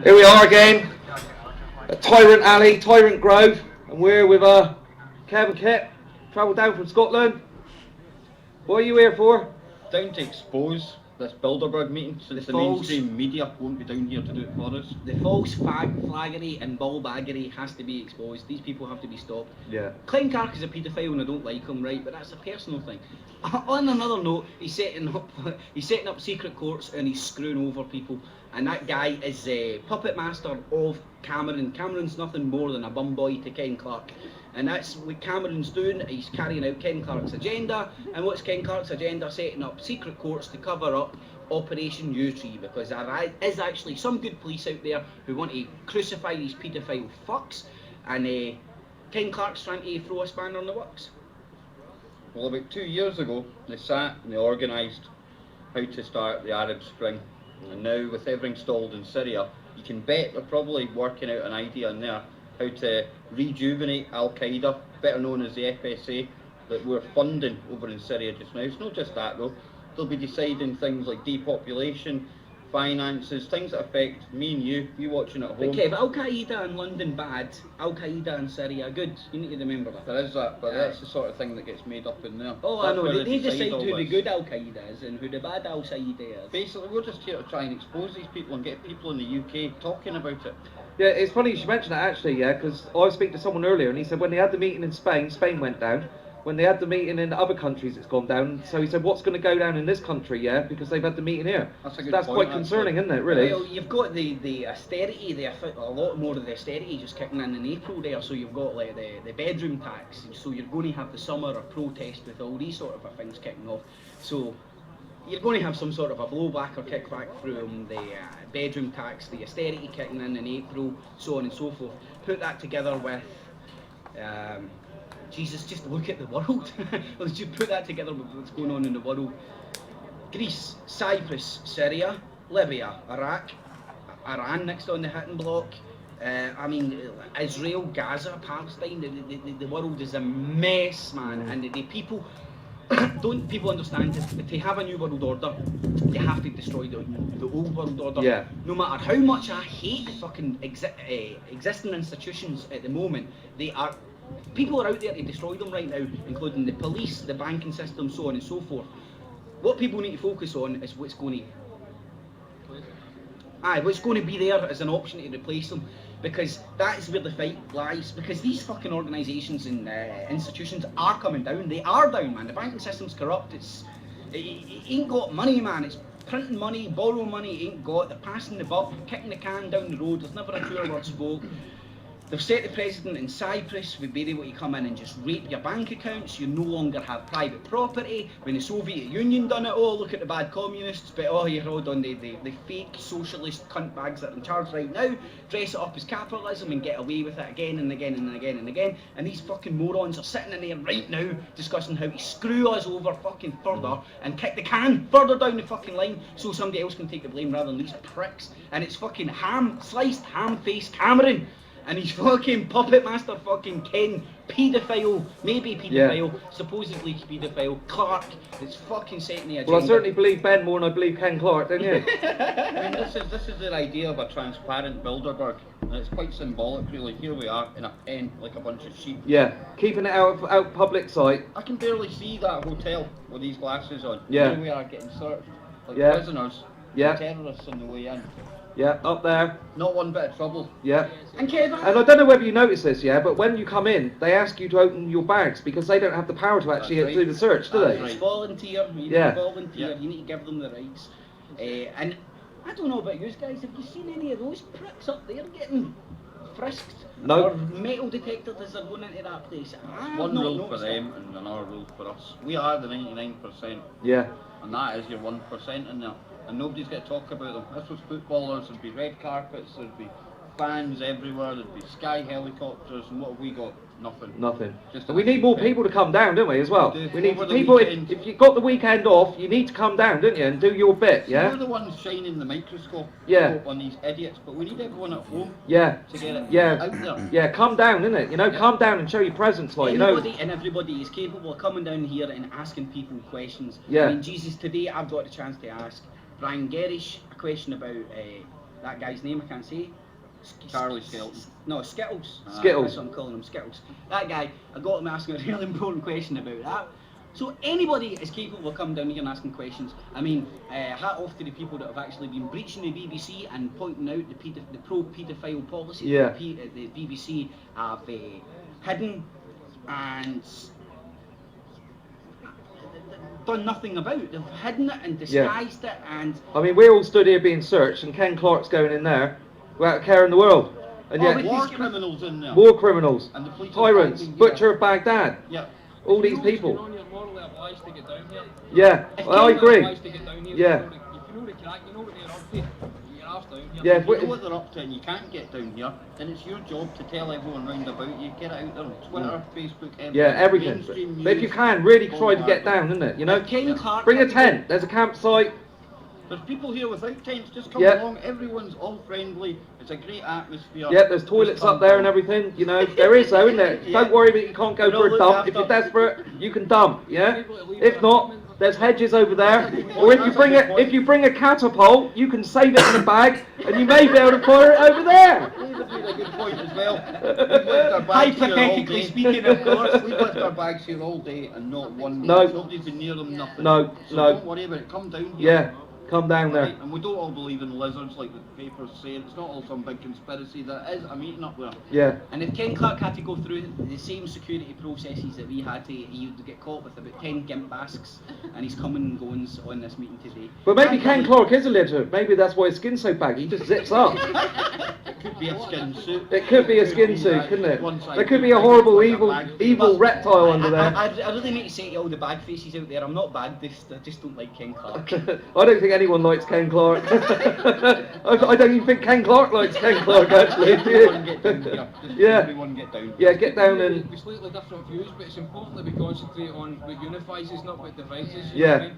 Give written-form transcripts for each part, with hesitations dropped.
Here we are again at Tyrant Alley, Tyrant Grove, and we're with Kev and Kit, travelled down from Scotland. What are you here for? Down to expose this Bilderberg meeting, since the mainstream media won't be down here to do it for us. The false flaggery and ballbaggery has to be exposed. These people have to be stopped. Yeah. Clark is a paedophile and I don't like him, right? But that's a personal thing. On another note, he's setting up secret courts and he's screwing over people. And that guy is a puppet master of Cameron. Cameron's nothing more than a bum boy to Ken Clark. And that's what Cameron's doing. He's carrying out Ken Clark's agenda. And what's Ken Clark's agenda? Setting up secret courts to cover up Operation U-Tree, because there is actually some good police out there who want to crucify these paedophile fucks. And Ken Clark's trying to throw a spanner in the works. Well, about 2 years ago, they sat and they organised how to start the Arab Spring. And now, with everything stalled in Syria, you can bet they're probably working out an idea in there how to rejuvenate Al-Qaeda, better known as the FSA, that we're funding over in Syria just now. It's not just that though. They'll be deciding things like depopulation, finances, things that affect me and you watching at home. Okay, but Al-Qaeda in London bad, Al-Qaeda in Syria good. You need to remember that. There is that, but that's the sort of thing that gets made up in there. Oh, That's I know, where they decide all who the this. good Al-Qaeda is and who the bad Al-Qaeda is. Basically, we're just here to try and expose these people and get people in the UK talking about it. Yeah, it's funny you should mention that actually, yeah, because I was speaking to someone earlier and he said when they had the meeting in Spain, Spain went down. When they had the meeting in other countries, it's gone down. So he said, what's going to go down in this country, yeah, because they've had the meeting here. That's quite concerning, isn't it, really? Well, you've got the austerity, a lot more of the austerity just kicking in April there, so you've got like the bedroom tax, so you're going to have the summer of protest with all these sort of things kicking off. So you're going to have some sort of a blowback or kickback from the bedroom tax, the austerity kicking in April, so on and so forth. Put that together with... Jesus, just look at the world. Let's just put that together with what's going on in the world. Greece, Cyprus, Syria, Libya, Iraq, Iran next on the hitting block. I mean, Israel, Gaza, Palestine, the world is a mess, man. And the people, don't people understand, if they have a new world order, they have to destroy the old world order. Yeah. No matter how much I hate the fucking existing institutions at the moment, people are out there to destroy them right now, including the police, the banking system, so on and so forth. What people need to focus on is what's going to be there as an option to replace them, because that is where the fight lies. Because these fucking organisations and institutions are coming down. They are down, man. The banking system's corrupt. It ain't got money, man. It's printing money, borrowing money. It ain't got. They're passing the buck, kicking the can down the road. There's never a truer word spoke. They've set the president in Cyprus with being able to come in and just rape your bank accounts. You no longer have private property. When the Soviet Union done it, oh, look at the bad communists, but oh, you're all on the fake socialist cuntbags that are in charge right now, dress it up as capitalism and get away with it again and again and again and again. And these fucking morons are sitting in there right now discussing how to screw us over fucking further and kick the can further down the fucking line so somebody else can take the blame rather than these pricks. And it's fucking sliced ham-faced Cameron and he's fucking puppet master fucking Ken, paedophile, maybe paedophile, supposedly paedophile, Clark, it's fucking setting the agenda. Well, I certainly believe Ben more than I believe Ken Clark, don't you? I mean, this is the idea of a transparent Bilderberg, and it's quite symbolic really. Here we are in a pen, like a bunch of sheep. Yeah, keeping it out of public sight. I can barely see that hotel with these glasses on. Yeah. Here we are getting searched, like prisoners, terrorists on the way in. Yeah, up there. Not one bit of trouble. Yeah. And Kevin, and I don't know whether you notice this, yeah, but when you come in, they ask you to open your bags because they don't have the power to actually do the search, do they? It's volunteer. You need to volunteer. You need to give them the rights. And I don't know about you guys. Have you seen any of those pricks up there getting frisked? No. Or metal detectors as they're going into that place? One rule for them and another rule for us. We are the 99%. Yeah. And that is your 1% in there. And nobody's going to talk about them. This was footballers, there'd be red carpets, there'd be fans everywhere, there'd be sky helicopters, and what have we got? Nothing. Nothing. Just and we need more people to come down, don't we, as well? We need Over the people, weekend. if you've got the weekend off, you need to come down, don't you, and do your bit, yeah? We're the ones shining the microscope on these idiots, but we need everyone at home to get it out there. Yeah, come down, innit? You know, come down and show your presence, like, Anybody and everybody is capable of coming down here and asking people questions. Yeah. I mean, Jesus, today I've got the chance to ask Brian Gerrish a question about that guy's name I can't say. Charlie Skelton. No, Skittles. Skittles. That's what I'm calling him, Skittles. That guy, I got him asking a really important question about that. So anybody is capable of coming down here and asking questions. I mean, hat off to the people that have actually been breaching the BBC and pointing out the pro-paedophile policy Yeah. that the BBC have hidden and done nothing about. They've hidden it and disguised it, and I mean, we're all stood here being searched, and Ken Clark's going in there without a care in the world. And Oh, yet, but War criminals in there. war criminals, And the police are tyrants, fighting, butcher of Baghdad, Yeah. all these You know, people. you're morally obliged to get down here. Yeah, If I Ken agree. Obliged to get down here. Yeah. If you know the crack, you know what they're up to. You're after down here. Yeah, If if you we, know what they're up to and you can't get down here, then it's your job to tell everyone round about you. Get it out there on Twitter, Facebook, everything. yeah, everything. Mainstream But if you news, can, really try to all get that. down, isn't it? You know, if Ken Clark bring a had to go- tent. There's a campsite. There's people here without tents, just come Yeah. along, everyone's all friendly, it's a great atmosphere. Yeah, there's toilets up there and everything. You know, there is though, isn't there? Yeah. Don't worry, but you can't go We're all for a looked dump. If after. you're desperate, you can dump. Yeah. If not, there's hedges over there. Or if you bring a catapult, you can save it in a bag, and you may be able to fire it over there. David made a good point as well. We've left our bags here all Hypothetically day. speaking, of course. We've left our bags here all day and not one No. nobody's been near them, nothing. No, So no. don't worry about it, come down here. Yeah, come down there. Right, and we don't all believe in lizards like the papers say. It's not all some big conspiracy. There is a meeting up there. Yeah. And if Ken Clark had to go through the same security processes that we had to, he would get caught with about 10 gimp masks, and he's coming and goings on this meeting today. But maybe Ken Clark is a lizard. Maybe that's why his skin's so baggy. He just zips up. It could be a skin suit. It could be a skin be suit, that couldn't it? one side There could be bag, a horrible, like a evil, bag. evil reptile under there. I really make you say to all the bag faces out there, I'm not bagdist, I just don't like Ken Clark. I don't think anyone likes Ken Clark. I don't even think Ken Clark likes Ken Clark, actually. Everyone get down here. Just Yeah. everyone get down. Yeah, get down and... With slightly different views, but it's important that we concentrate on what unifies us, not what divides us. Yeah.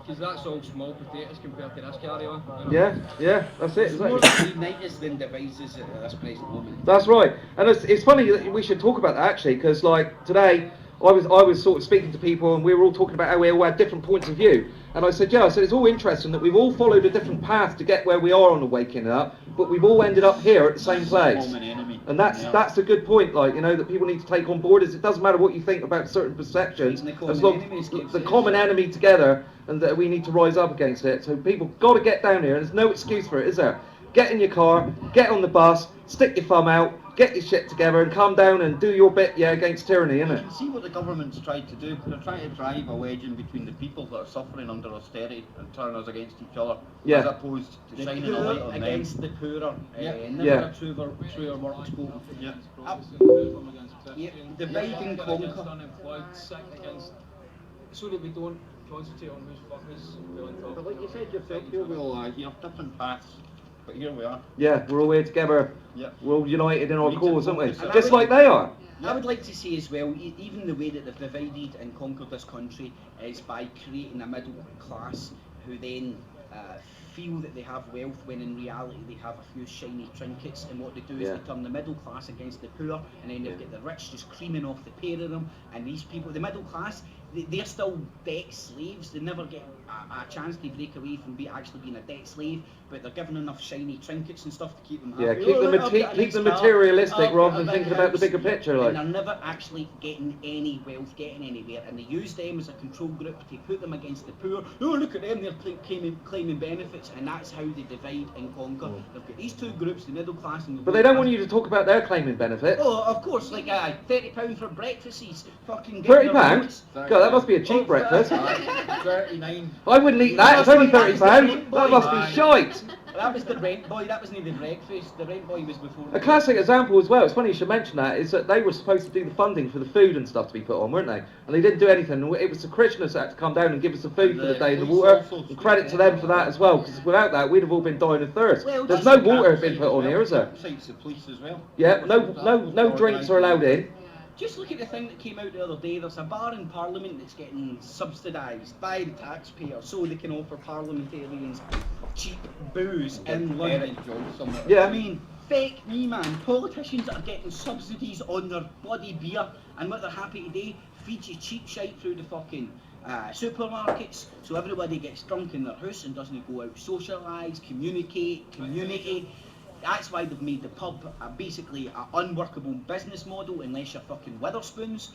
Because that's all small potatoes compared to this carry on. You know? Yeah, that's it. It's more Exactly. that unites us than divides us at this present moment. That's right, and it's funny that we should talk about that actually, because like today I was sort of speaking to people and we were all talking about how we all had different points of view, and I said it's all interesting that we've all followed a different path to get where we are on the waking up, but we've all ended up here at the same place. Common enemy. And that's a good point, like, you know, that people need to take on board. Is it doesn't matter what you think about certain perceptions, The common as long enemy is the common enemy together, and that we need to rise up against it. So people got to get down here, and there's no excuse for it, is there? Get in your car, get on the bus, stick your thumb out, get your shit together, and come down and do your bit, against tyranny, You innit? can see what the government's tried to do. They're trying to drive a wedge in between the people that are suffering under austerity and turn us against each other, Yeah. as opposed to The shining a light poor on them. against the poorer, Yeah. never Yeah. a truer word spoken. Yeah. Yeah, divide and conquer. Unemployed, sick against, so that we don't concentrate on who's fuckers willing to. But like you said yourself, here we all are here, different paths, but here we are. Yeah, we're all here together. Yeah. We're all united in our We need cause, to aren't we? focus Just on- like they are. I would like to see as well, even the way that they've divided and conquered this country is by creating a middle class who then feel that they have wealth when in reality they have a few shiny trinkets, and what they do is Yeah. they turn the middle class against the poor, and then they've got the rich just creaming off the pair of them, and these people, the middle class, they're still debt slaves. They never get a chance to break away from actually being a debt slave, but they're given enough shiny trinkets and stuff to keep them happy. Yeah, keep Oh, them look, I've got a keep nice them car. materialistic I've got rather a than big thinking about the house. bigger picture, like. And they're never actually getting any wealth, getting anywhere, and they use them as a control group to put them against the poor. Oh, look at them, they're claiming benefits, and that's how they divide and conquer. They've got these two groups, the middle class and the But they lower don't class. want you to talk about their claiming benefit. Oh, of course, like £30 for breakfasts, fucking £30? pounds. God, that must be a cheap breakfast. 39. I wouldn't eat that. It's only £30. That must be shite. That was the rent boy, that wasn't even the breakfast. The rent boy was before. A classic example as well, it's funny you should mention that, is that they were supposed to do the funding for the food and stuff to be put on, weren't they? And they didn't do anything. And it was the Christians that had to come down and give us the food for the day and the police water. also And credit to them for that as well, because without that we'd have all been dying of thirst. Well, There's that's no the water being put on here, is there? Cites the police as well. Yeah, no drinks are allowed in. Just look at the thing that came out the other day. There's a bar in Parliament that's getting subsidised by the taxpayer so they can offer parliamentarians cheap booze in London. Yeah. I mean, fake me, man. Politicians are getting subsidies on their bloody beer, and what they're happy to do, feed you cheap shite through the fucking supermarkets, so everybody gets drunk in their house and doesn't go out socialise, community. That's why they've made the pub basically an unworkable business model unless you're fucking Witherspoons.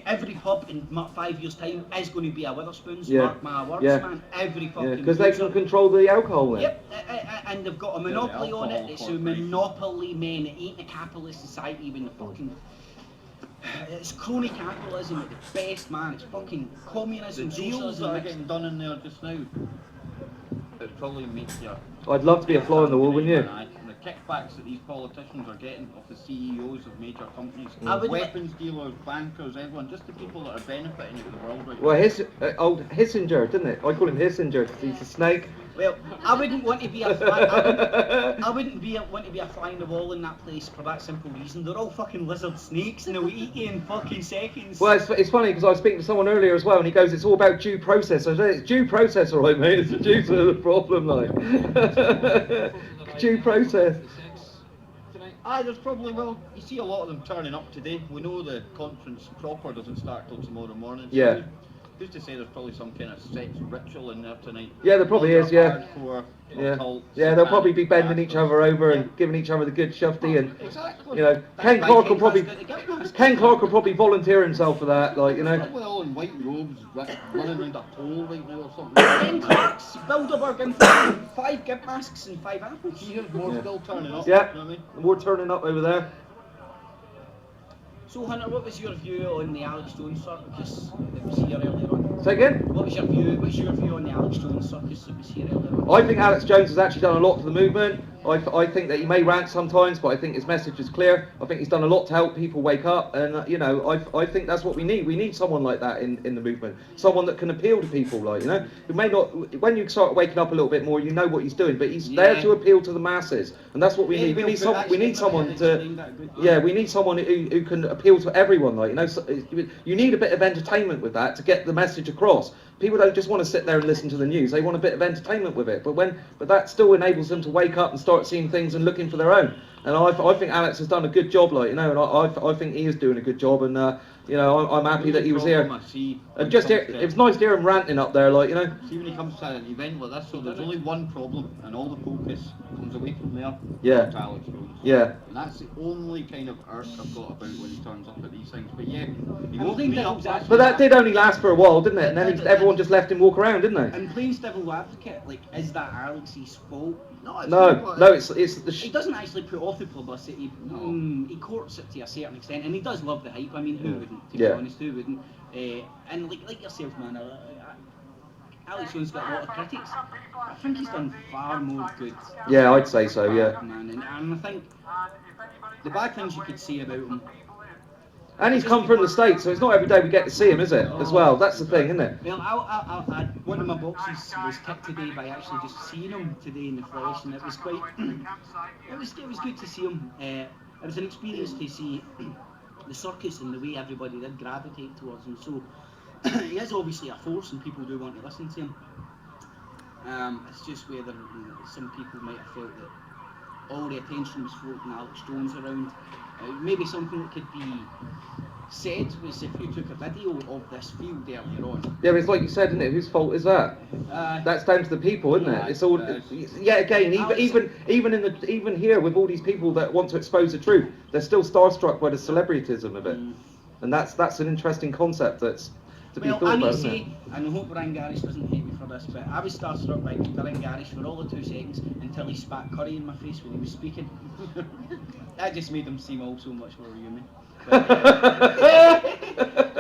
Every pub in 5 years' time is going to be a Witherspoons, mark my words, man. Every fucking because they can control the alcohol then. Yep, and they've got a monopoly on it. It's a monopoly, man. It ain't a capitalist society when the fucking... It's crony capitalism at the best, man. It's fucking communism, The deals socialism. that are getting done in there just now, it probably makes you... I'd love to be a fly on the wall, wouldn't you? The kickbacks that these politicians are getting off the CEOs of major companies, Mm. weapons dealers, bankers, everyone, just the people that are benefiting of the world right Well, now. old Hissinger, didn't it? I call him Hissinger because he's a snake. Well, I wouldn't want to be a fly. I wouldn't want to be a fly on the wall in that place for that simple reason. They're all fucking lizard snakes and they'll eat you in fucking seconds. Well, it's funny because I was speaking to someone earlier as well, and he goes, "It's all about due process." I said, "It's due process, all right, mate. It's the Jews that are the problem, like due process." There's probably, well, you see a lot of them turning up today. We know the conference proper doesn't start till tomorrow morning. So Yeah. who's to say there's probably some kind of sex ritual in there tonight? Yeah, there probably is, yeah. Hardcore, Yeah, occult, yeah, they'll probably be satanic bending each bastards. other over and Yeah. giving each other the good shufty, and Exactly. you know, Ken That's Clark why will probably Ken Clark will probably volunteer himself for that, like, you know. Probably all in white robes, running around a pole right now or something. Ken Clark's, Bilderberg, and 5 gimp masks and 5 apples. Here's more Yeah. still turning up. Yeah. You know what I mean? We're turning up over there. So Hunter, what was your view on the Alex Jones circus that was here earlier on? Say again? What's your view on the Alex Jones circus that was here earlier on? I think Alex Jones has actually done a lot for the movement. I think that he may rant sometimes, but I think his message is clear. I think he's done a lot to help people wake up, and you know, I think that's what we need. We need someone like that in the movement, someone that can appeal to people, like, you know, who may not. When you start waking up a little bit more, you know what he's doing, but he's there to appeal to the masses, and that's what we need. We need someone to. Yeah, we need someone who can appeal to everyone, like, you know. So, you need a bit of entertainment with that to get the message across. People don't just want to sit there and listen to the news; they want a bit of entertainment with it. But that still enables them to wake up and start seeing things and looking for their own. And I think Alex has done a good job, like, you know, and I think he is doing a good job. And you know, I'm happy that he was here. And just it was nice to hear him ranting up there, like, you know. See, when he comes to an event like this, so there's only one problem, and all the focus comes away from there. Yeah. To Alex Jones. Yeah. And that's the only kind of irk I've got about when he turns up at these things. But yeah, he I woke think me that up. was actually- But that did only last for a while, didn't it? And then everyone just left him walk around, didn't they? And playing devil advocate, like, is that Alex's fault? No, it's No, not, no, it's the He doesn't actually put off the publicity. He courts it to a certain extent, and he does love the hype. I mean, who wouldn't? To be Yeah. honest, who wouldn't? And like yourself, man, Alex Jones got a lot of critics. I think he's done far more good. Yeah, I'd say so. Yeah. Man, and I think the bad things you could say about him. And he's come from the States, so it's not every day we get to see him, is it? As well, that's the thing, isn't it? Well, one of my boxes was ticked today by actually just seeing him today in the flesh, and it was quite. it was good to see him. It was an experience to see the circus and the way everybody did gravitate towards him. So he is obviously a force, and people do want to listen to him. It's just whether some people might have felt that all the attention was floating Alex Jones around. Maybe something that could be said was if you took a video of this field earlier on. Yeah, but it's like you said, isn't it? Whose fault is that? That's down to the people, isn't it? It's all. Yeah, again, even here with all these people that want to expose the truth, they're still starstruck by the celebrityism of it, and that's an interesting concept that's to be Well, thought I need about, to isn't say, it? and I hope Brian Garish doesn't hate me for this, but I was starstruck by Brian Garish for all the 2 seconds until he spat curry in my face when he was speaking. That just made him seem all so much more human. But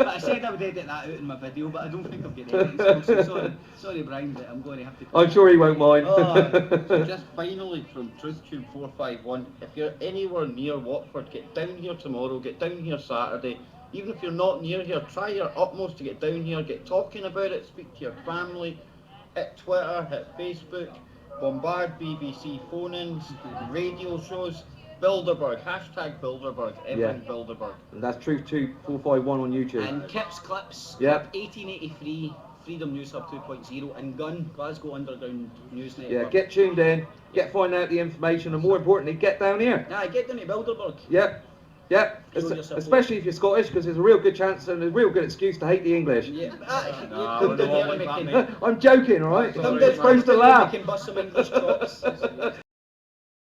I said I would edit that out in my video, but I don't think I'll get edited. So sorry, Brian, but I'm going to have to. I'm sure he won't mind. So just finally from TruthTube 451, if you're anywhere near Watford, get down here tomorrow, get down here Saturday. Even if you're not near here, try your utmost to get down here, get talking about it, speak to your family, hit Twitter, hit Facebook, bombard BBC phone-ins, radio shows, Bilderberg, hashtag Bilderberg, everything Bilderberg. And that's Truth 451 on YouTube. And Kips Clips, Yep. 1883, Freedom News Hub 2.0, and Gun, Glasgow Underground News Network. Yeah, get tuned in, find out the information, and more importantly, get down here. Nah, get down to Bilderberg. Yep. Yeah, Show your support. especially if you're Scottish, because there's a real good chance and a real good excuse to hate the English. Yeah, Nah, come we're down not here like and we that, can. mate. I'm joking, alright? Come Come You're down supposed to here and we laugh. can bust some English chops.